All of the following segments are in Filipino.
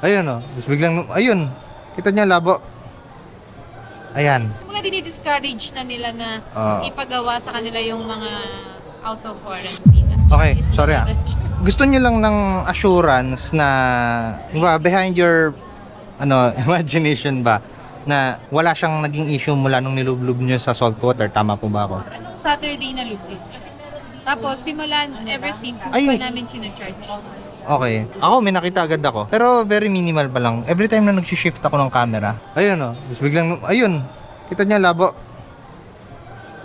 Ayun o. Tapos biglang, ayun. Kita niya labo. Ayan. Mga dinidiscourage na nila na ipagawa sa kanila yung mga out of warranty na. Okay, sorry Gusto niyo lang ng assurance na, diba, behind your imagination ba, na wala siyang naging issue mula nung nilublob niyo sa salt water. Tama po ba ako? Anong Saturday na lubid? Tapos, simulan ever since, Ay. hindi pa namin sinacharge. Okay. Ako, may nakita agad ako. Pero very minimal pa lang. Every time na nag-shift ako ng camera, ayun o. Tapos biglang, ayun. Kita niya labo.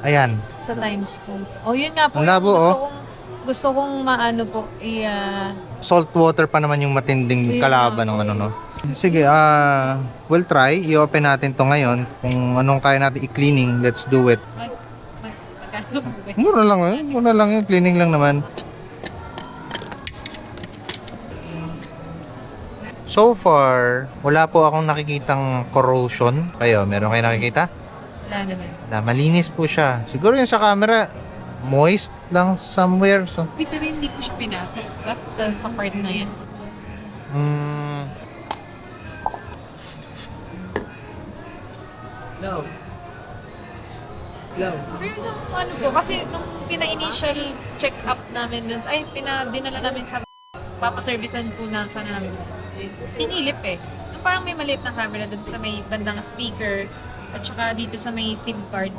Ayan. Sa times po. O, yun nga po. Ang labo, Gusto kong maano po, Salt water pa naman yung matinding kalaban ng no. Sige, we'll try. I-open natin to ngayon. Kung anong kaya natin i-cleaning, let's do it. magkano po ba? Mura lang Mura lang yun. Cleaning lang naman. So far, wala po akong nakikitang corrosion. Kayo, meron kayo nakikita? Wala naman. Na malinis po siya. Siguro yung sa camera, moist lang somewhere. So, Ibig sabihin, hindi ko siya pinasok sa part na yan. Pero nung ano po, kasi nung pina-initial check-up namin dun, dinala namin sa papaservicean po na sana namin. Sinilip eh. Yung parang may maliit na camera dun sa may bandang speaker at saka dito sa may SIM card.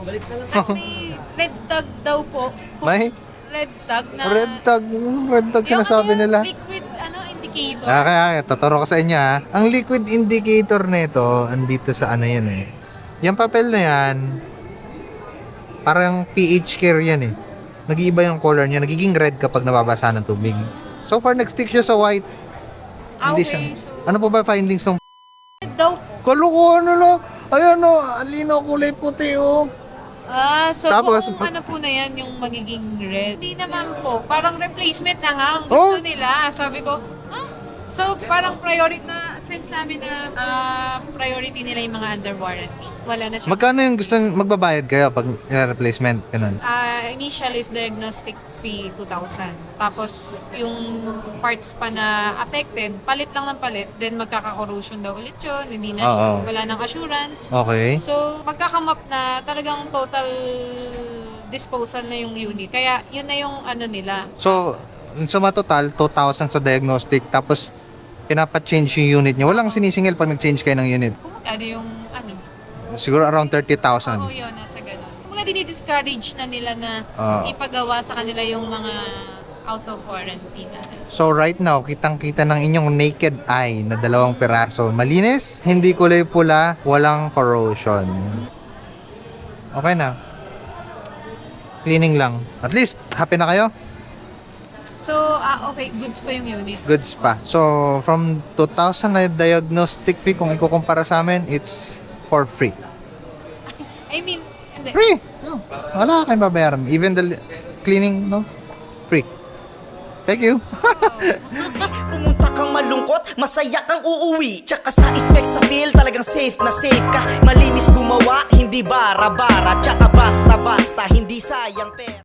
Tapos may red tag daw po. may Red tag na... red tag sinasabi yung nila. liquid indicator. Kaya, tuturo ko sa inyo ha. Ang liquid indicator nito, andito sa yan eh. Yung papel na yan, parang pH care yan eh. Nag-iiba yung color niya, nagiging red kapag nababasa ng tubig. So far, nag-stick siya sa white. Hindi siya. So, Ano po ba findings ng red daw po. Kalokohan na. Ayan o, alino kulay puti o. So Tapos, kung ano po na yan, yung magiging red. Hindi naman po, parang replacement na nga ang gusto nila. Sabi ko, so parang priority na, since namin na priority nila yung mga under warranty. Wala na siya. Magkano yung gusto magbabayad kayo pag replacement? Ganun. Initial is diagnostic fee 2,000. Tapos yung parts pa na affected, palit lang ng palit, then magkaka-corrosion daw ulit yun, hindi na siya, wala nang assurance. Okay. So magkakamap na talagang total disposal na yung unit. Kaya yun na yung ano nila. So matotal, 2,000 sa diagnostic, tapos pinapa-change yung unit niya. Walang sinisingil pag nag-change kayo ng unit. Kung magkano yung ano? Siguro around 30,000. Oo, yun, nasa ganun. Mga dinidiscourage na nila na ipagawa sa kanila yung mga out of warranty na. So right now, kitang-kita ng inyong naked eye na 2 piraso. Malinis, hindi kulay pula, walang corrosion. Okay na. Cleaning lang. At least, happy na kayo? So, okay, goods pa yung unit. Goods pa. So, from 2,000 na diagnostic fee, kung ikukumpara sa amin, it's for free. I mean, hindi. Free! No, wala kayong babayaran. Even the cleaning, no? Free. Thank you. Pumunta kang malungkot, masaya kang uuwi. Tsaka sa specs sa feel, talagang safe na safe ka. Malinis gumawa, hindi bara-bara. Tsaka basta-basta, hindi sayang pera.